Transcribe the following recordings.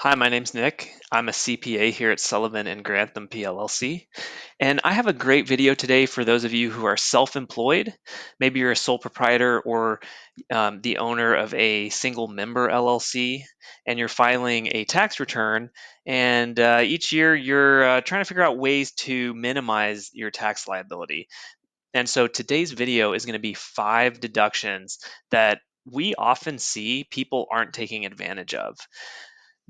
Hi, my name's Nick. I'm a CPA here at Sullivan and Grantham PLLC. And I have a great video today for those of you who are self-employed. Maybe you're a sole proprietor or the owner of a single member LLC, and you're filing a tax return. And each year you're trying to figure out ways to minimize your tax liability. And so today's video is going to be 5 deductions that we often see people aren't taking advantage of.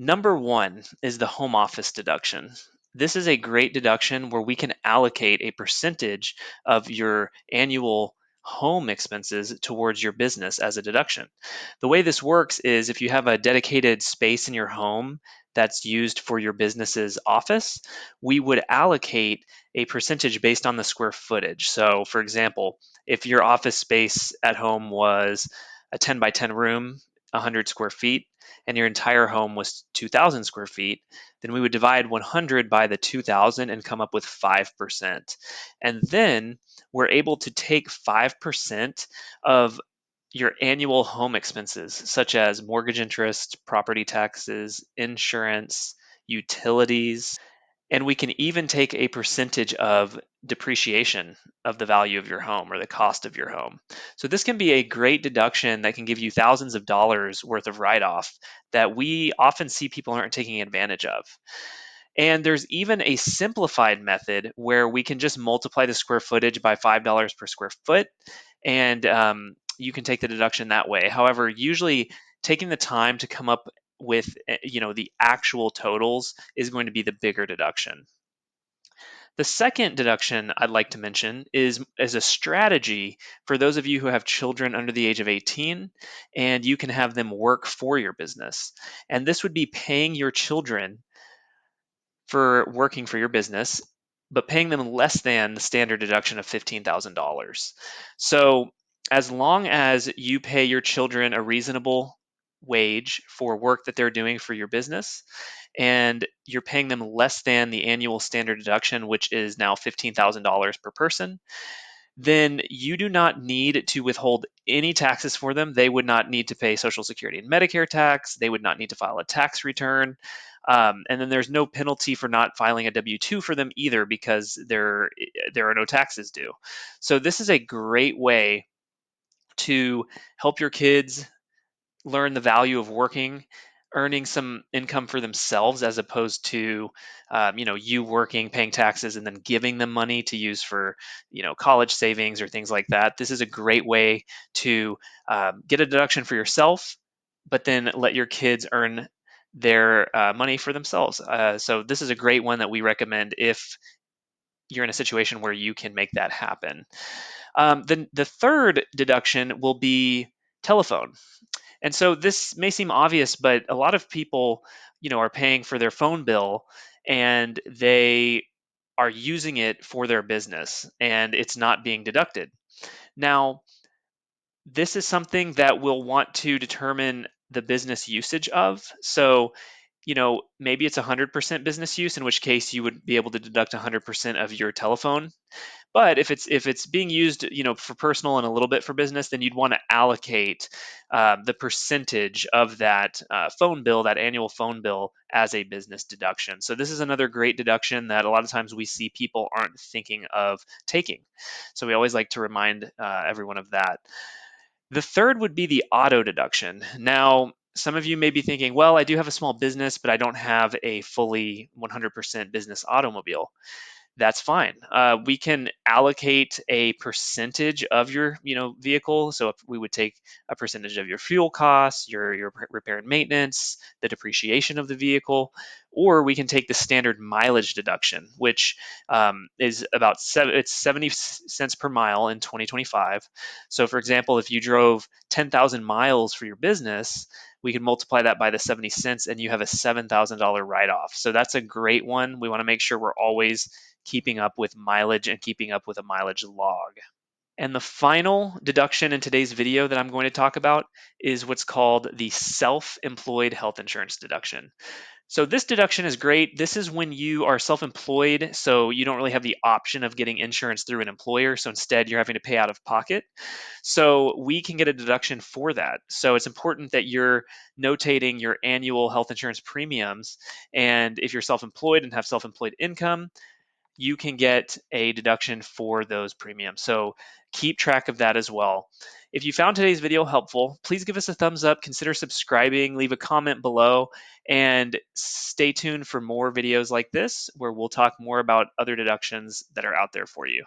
Number one is the home office deduction. This is a great deduction where we can allocate a percentage of your annual home expenses towards your business as a deduction. The way this works is if you have a dedicated space in your home that's used for your business's office, we would allocate a percentage based on the square footage. So, for example, if your office space at home was a 10 by 10 room, 100 square feet, and your entire home was 2,000 square feet, then we would divide 100 by the 2,000 and come up with 5%. And then we're able to take 5% of your annual home expenses, such as mortgage interest, property taxes, insurance, utilities, and we can even take a percentage of depreciation of the value of your home or the cost of your home. So this can be a great deduction that can give you thousands of dollars worth of write-off that we often see people aren't taking advantage of. And there's even a simplified method where we can just multiply the square footage by $5 per square foot, and you can take the deduction that way. However, usually taking the time to come up with the actual totals is going to be the bigger deduction. The second deduction I'd like to mention is as a strategy for those of you who have children under the age of 18 and you can have them work for your business. And this would be paying your children for working for your business, but paying them less than the standard deduction of $15,000. So, as long as you pay your children a reasonable wage for work that they're doing for your business, and you're paying them less than the annual standard deduction, which is now $15,000 per person, then you do not need to withhold any taxes for them. They would not need to pay Social Security and Medicare tax. They would not need to file a tax return. And then there's no penalty for not filing a W-2 for them either because there are no taxes due. So this is a great way to help your kids learn the value of working, earning some income for themselves as opposed to, you working, paying taxes, and then giving them money to use for, college savings or things like that. This is a great way to get a deduction for yourself, but then let your kids earn their money for themselves. So this is a great one that we recommend if you're in a situation where you can make that happen. Then the third deduction will be telephone. And so this may seem obvious, but a lot of people, are paying for their phone bill and they are using it for their business and it's not being deducted. Now, this is something that we'll want to determine the business usage of. So, maybe it's 100% business use, in which case you would be able to deduct 100% of your telephone. But if it's being used, for personal and a little bit for business, then you'd want to allocate the percentage of that phone bill, that annual phone bill, as a business deduction. So this is another great deduction that a lot of times we see people aren't thinking of taking. So we always like to remind everyone of that. The third would be the auto deduction. Now, some of you may be thinking, well, I do have a small business, but I don't have a fully 100% business automobile. That's fine. We can allocate a percentage of your, vehicle. So if we would take a percentage of your fuel costs, your repair and maintenance, the depreciation of the vehicle, or we can take the standard mileage deduction, which is about it's 70 cents per mile in 2025. So for example, if you drove 10,000 miles for your business, we can multiply that by the 70 cents and you have a $7,000 write-off. So that's a great one. We want to make sure we're always keeping up with mileage and keeping up with a mileage log. And the final deduction in today's video that I'm going to talk about is what's called the self-employed health insurance deduction. So this deduction is great. This is when you are self-employed, so you don't really have the option of getting insurance through an employer. So instead, you're having to pay out of pocket. So we can get a deduction for that. So it's important that you're notating your annual health insurance premiums. And if you're self-employed and have self-employed income, you can get a deduction for those premiums. So keep track of that as well. If you found today's video helpful, please give us a thumbs up, consider subscribing, leave a comment below, and stay tuned for more videos like this where we'll talk more about other deductions that are out there for you.